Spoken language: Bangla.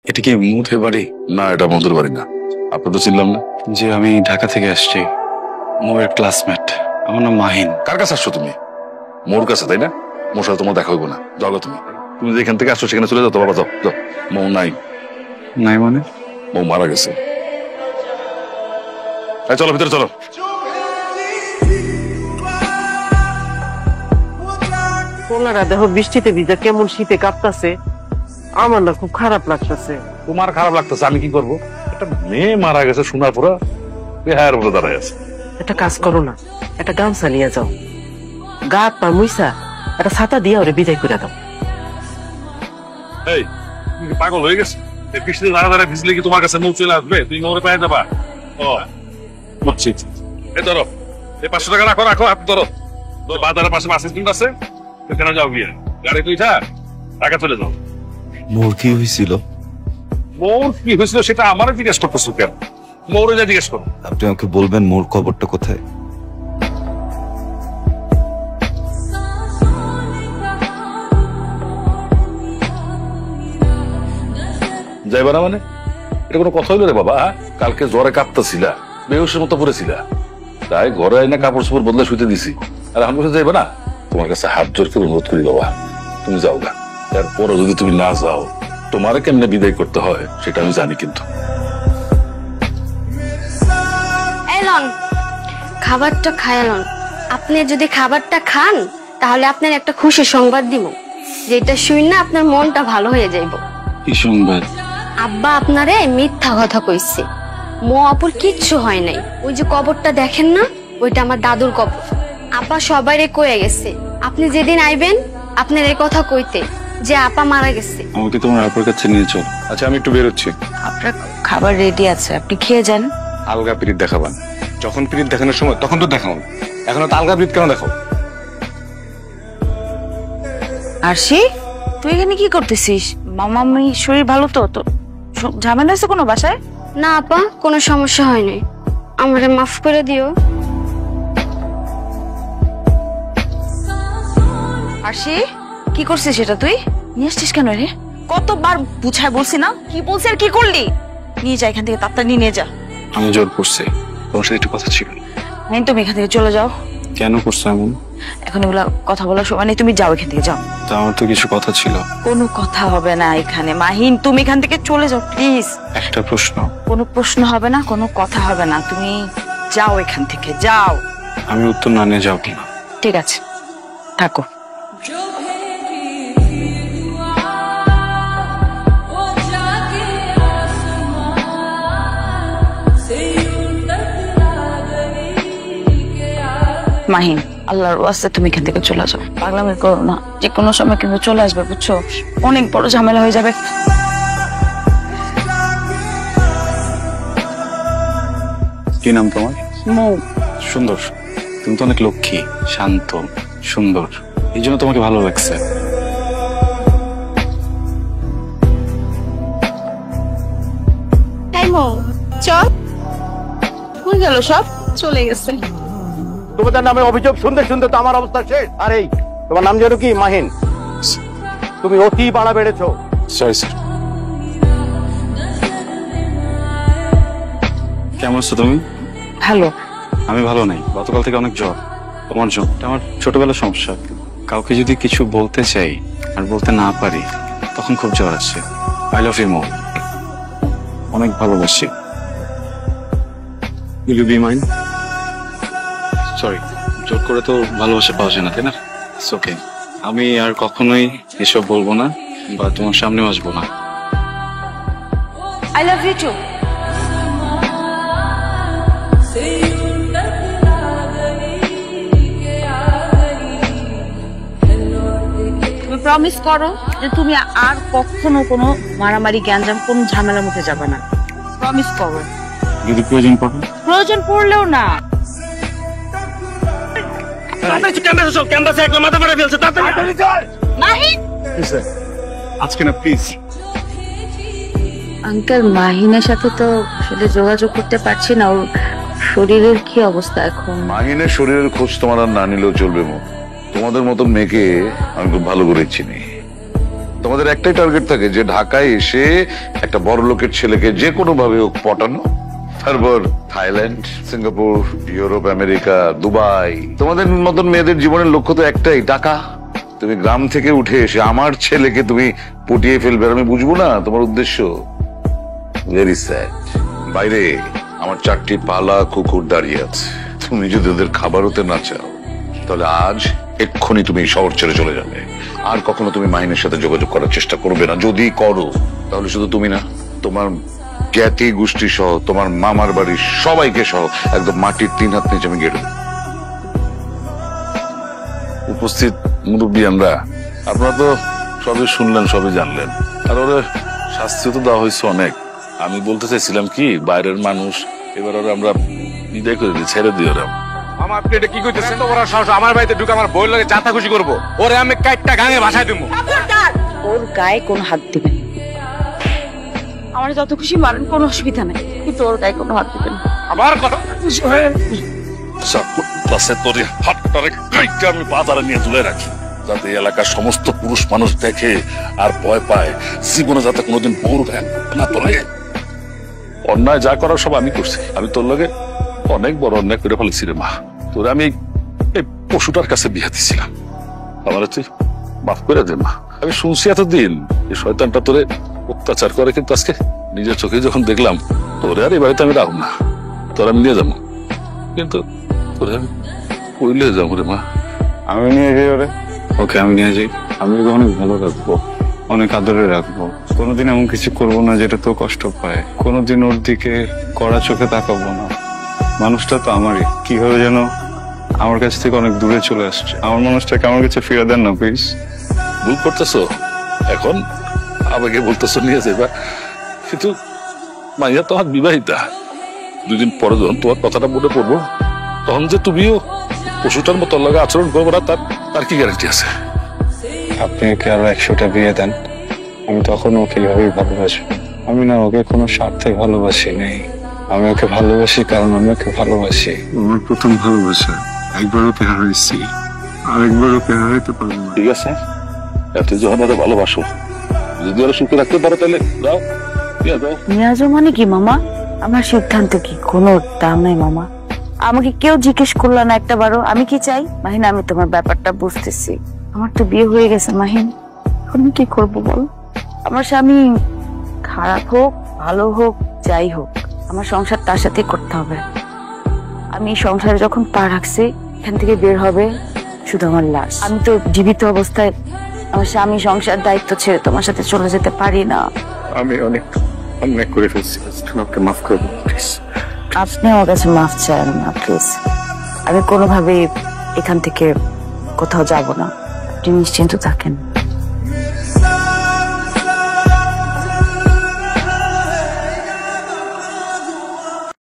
এটা কি মুথের বাড়ি? না, এটা মধুর বাড়ি না। আপনার তো চিনলাম না। যে আমি ঢাকা থেকে আসছি, মোয়ের ক্লাসমেট। আমার নাম মাহিন। কার কাছে আসছো তুমি? মোর কাছে, তাই না? মোর সাথে তোমার দেখা হইব না, যাও তুমি। তুমি যেখান থেকে আসছো সেখানে চলে যাও তো বাবা, যাও যাও। মৌ নাই। নাই মানে? মৌ মারা গেছে। চলো ভিতরে চলো। পোলারা দেখো বৃষ্টিতে ভিজা কেমন শীতে কাঁপতাছে, আমার না খুব খারাপ লাগতেছে। তোমার খারাপ লাগতেছে, আমি কি করবো? একটা মেয়ে মারা গেছে, শোনার পরে বেহায়ের উপরে দাঁড়ায় আছে। একটা কাজ করো না, একটা গামছা নিয়ে যাও, গা হাত পা মুইসা একটা ছাতা দিয়ে ওরে বিদায় করে দাও। এই, তুমি কি পাগল হয়ে গেছে? এই বৃষ্টিতে দাঁড়া দাঁড়া ভিজলে কি তোমার কাছে মৌ চলে আসবে? তুমি মৌরে পায়ে যাবা? ও বুঝছি। এই ধরো, এই 500 টাকা রাখো রাখো, আপনি ধরো। বাজারের পাশে বাস স্ট্যান্ড আছে, সেখানে যাও গিয়ে গাড়ি তুই টাকা চলে যাও। মোর কি হয়েছিল? মৌর কি হয়েছিল সেটা আমারও জিজ্ঞেস করতেছো কেন? মৌরে যা জিজ্ঞেস করো। আপনি আমাকে বলবেন মোর খবরটা কোথায়? যাইবা না মানে? এটা কোনো কথা হইলো রে বাবা? কালকে জ্বরে কাঁপতেছিলা, বেহুশের মতো পড়েছিলা, তাই ঘরে আইনা কাপড় চোপড় বদলে শুতে দিছি। আর আমি বসে যাইবা না? তোমার কাছে হাত জোর করে অনুরোধ করি বাবা, তুমি যাও গা। তারপরও যদি তুমি না যাও, তোমারে কেমনে বিদায় করতে হয় সেটা আমি জানি। কিন্তু এলন, খাবারটা খায়ালন। আপনি যদি খাবারটা খান তাহলে আপনার একটা খুশি সংবাদ দিব, যেটা শুই না আপনার মনটা ভালো হয়ে যাইব। কি সংবাদ? আব্বা আপনারে মিথ্যা কথা কইছে, মো আপুর কিচ্ছু হয় নাই। ওই যে কবরটা দেখেন না, ওইটা আমার দাদুর কবর। আপা সবাইরে কয়ে গেছে আপনি যেদিন আইবেন আপনার এই কথা কইতে যে আপা মারা গেছে। আমাকে তোমার আপুর কাছে নিয়ে চল। আচ্ছা, আমি একটু বেরোচ্ছি। আপনার খাবার রেডি আছে, আপনি খেয়ে যান। আলগা পিরিত দেখাবান। যখন পিরিত দেখানোর সময় তখন তো দেখাও, এখন তো আলগা পিরিত কেন দেখাও? আরশি, তুই এখানে কি করতেছিস? মামামি শরীর ভালো তো? তো ঝামেলা আছে কোনো বাসায়? না আপা, কোনো সমস্যা হয়নি, আমারে মাফ করে দিও। আরশি, কি করছিস সেটা তুই নিয়ে আসছিস কেন রে? কতবার বুঝায় বলছি না, কি বলছি আর কি করলি? নিয়ে যা এখান থেকে, তাড়াতাড়ি নিয়ে যা। আমি জোর করছি, তোমার সাথে একটু কথা ছিল। হ্যাঁ, তুমি এখান থেকে চলে যাও। কেন করছো এমন? এখন এগুলা কথা বলার সময় নেই, তুমি যাও এখান থেকে, যাও। তা আমার তো কিছু কথা ছিল। কোনো কথা হবে না এখানে মাহিন, তুমি এখান থেকে চলে যাও প্লিজ। একটা প্রশ্ন। কোনো প্রশ্ন হবে না, কোনো কথা হবে না, তুমি যাও এখান থেকে, যাও। আমি উত্তর না নিয়ে যাবো না। ঠিক আছে, থাকো। মাহিন, আল্লাহর ওয়াস্তে তুমি এখান থেকে চলে যাও, পাগলামি করো না। যে কোনো সময় কিন্তু চলে আসবে, বুঝছো? অনেক বড় ঝামেলা হয়ে যাবে। কি নাম তোমার? মৌ। সুন্দর। তুমি তো অনেক লক্ষ্মী, শান্ত, সুন্দর, এই জন্য তোমাকে ভালো লাগছে। তাই মো, চল। হয়ে গেল, সব চলে গেছে। তোমাদের নামে অভিযোগ শুনতে শুনতে তো আমার অবস্থা শেষ। আর এই তোমার নাম যেন কি? মাহিন। তুমি অতি বাড়া বেড়েছো। Sorry sir. কেমন আছো তুমি? ভালো। আমি ভালো নাই, গতকাল থেকে অনেক জ্বর। তোমার জ্বর আমার ছোটবেলার সমস্যা। কাউকে যদি কিছু বলতে চাই আর বলতে না পারি, তখন খুব জ্বর আসে। আই লাভ ইউ মো, অনেক ভালোবাসি। Will you be mine? Sorry, জোর করে তো ভালোবাসা পাওয়া যায় না, তাই না? It's okay. আমি আর কখনোই এসব বলবো না বা তোমার সামনেও আসবো না। I love you too. তুমি প্রমিস করো যে তুমি আর কখনো কোনো মারামারি, গ্যাঞ্জাম, কোনো ঝামেলার মুখে যাবে না। প্রমিস করো। যদি প্রয়োজন পড়ে? প্রয়োজন পড়লেও না। আজকে না প্লিজ। আঙ্কেল, মাহিনের সাথে তো আসলে যোগাযোগ করতে পারছি না। ওর শরীরের কি অবস্থা এখন? মাহিনের শরীরের খোঁজ তোমার আর না নিলেও চলবে। তোমাদের মতো মেয়েকে আমি খুব ভালো করে চিনি। তোমাদের একটাই টার্গেট থাকে যে ঢাকায় এসে একটা বড় লোকের ছেলেকে যে কোনো ভাবে হোক পটানো, তারপর Thailand, Singapore, Europe, America, Dubai. তোমাদের মতন মেয়েদের জীবনের লক্ষ্য তো একটাই, টাকা। তুমি গ্রাম থেকে উঠে এসে আমার ছেলেকে তুমি পটিয়ে ফেলবে, আর আমি বুঝবো না তোমার উদ্দেশ্য। Very sad. বাইরে আমার 4টি পালা কুকুর দাঁড়িয়ে আছে, তুমি যদি ওদের খাবার হতে না চাও তাহলে আজ এক্ষুনি তুমি শহর ছেড়ে চলে যাবে। আর কখনো তুমি মাহিনের সাথে যোগাযোগ করার চেষ্টা করবে না। যদি করো তাহলে শুধু তুমি না, তোমার জ্ঞাতি গোষ্ঠী সহ, তোমার মামার বাড়ির সবাইকে সহ একদম মাটির 3 হাত নিচে আমি গেড়ে দেব। উপস্থিত মুরব্বী আমরা, আপনারা তো সবই শুনলেন, সবই জানলেন, আর ওরা শাস্তি তো দেওয়া হয়েছে অনেক। আমি বলতে চাইছিলাম কি, বাইরের মানুষ, এবার ওরা আমরা বিদায় করে দিই, ছেড়ে দিই ওরা। আমার আপনি এটা কি কইতেছেন? তো ওরা সাহস আমার বাড়িতে ঢুকে আমার বইয়ের লাগে যাতা খুশি করবো, ওরে আমি কাইটটা গাঙে ভাষায় দেবো। ওর গায়ে কোনো হাত দিবেন না। আমার যত খুশি মারেন, কোনো অসুবিধা নেই, কিন্তু ওর গায়ে কোনো হাত দিবেন না। আমার কথা আমি বাজারে নিয়ে তুলে রাখি, যাতে এলাকার সমস্ত পুরুষ মানুষ দেখে আর ভয় পায়, জীবনে যাতে কোনোদিন বউর ভ্যান না তোলে। অন্যায় যা করার সব আমি করছি। আমি তোর লগে অনেক বড় অন্যায় করে ফেলেছি রে মা। তোরে আমি এই পশুটার কাছে বিয়ে দিছিলাম, আমার তুই মাফ করে দে মা। আমি শুনছি এতদিন এই শয়তানটা তোরে অত্যাচার করে, কিন্তু আজকে নিজের চোখে যখন দেখলাম, তোরে আর এই বাড়িতে আমি রাখব না, তোরে আমি নিয়ে যাবো, কিন্তু তোরে আমি কইলে যাবো রে মা। আমি নিয়ে যাই ওরে, ওকে আমি নিয়ে যাই। আমি ওকে অনেক ভালো রাখবো, অনেক আদরে রাখবো। কোনোদিন এমন কিছু করবো না যেটা তো কষ্ট পায়। কোনোদিন ওর দিকে কড়া চোখে তাকাবো না। মানুষটা তো আমারই, কিভাবে যেন আমার কাছ থেকে অনেক দূরে চলে আসছে। আমার মানুষটাকে আমার কাছে ফিরে দেন না প্লিজ। ভুল করতেছো, এখন আবেগে বলতেছো নিয়ে যাবা, কিন্তু মাইয়া তো আমার বিবাহিতা। 2 দিন পরে যখন তোমার কথাটা মনে পড়বো, তখন যে তুমিও পশুটার মতো লাগে আচরণ করবো না, তার কি গ্যারান্টি আছে? আপনি ওকে আরো 100টা বিয়ে দেন, আমি তখন ওকে এইভাবেই ভালোবাসবো। আমি না ওকে কোনো স্বার্থে ভালোবাসি নেই। আমি ওকে ভালোবাসি কারণ আমি ওকে ভালোবাসি। আমার প্রথম ভালোবাসা, একবার ওকে হারাইছি, আরেকবার ওকে হারাইতে পারবো না। ঠিক আছে, এত যখন ওরা ভালোবাসো, যদি ওরা সুখে রাখতে পারো তাহলে যাও, নিয়ে যাও। নিয়ে যাও মানে কি মামা? আমার সিদ্ধান্ত কি কোনো দাম নাই মামা। আমাকে কেউ জিজ্ঞেস করলো না একটা বারো আমি কি চাই। মাহিন, আমি তোমার ব্যাপারটা বুঝতেছি, আমার তো বিয়ে হয়ে গেছে মাহিন, এখন কি করব বল? আমার স্বামী খারাপ হোক ভালো হোক যাই হোক, আমার সংসার তার সাথে করতে হবে। আমি সংসারে যখন পা রাখছি, এখান থেকে বের হবে শুধু আমার লাশ। আমি তো জীবিত অবস্থায় আমার স্বামী সংসার দায়িত্ব ছেড়ে তোমার সাথে চলে যেতে পারি না। আমি অনেক অন্যায় করে ফেলছি, আমাকে মাফ করে দিন প্লিজ। আপনি আমার কাছে মাফ চান না প্লিজ। আমি কোনোভাবে এখান থেকে কোথাও যাব না, আপনি নিশ্চিন্ত থাকেন।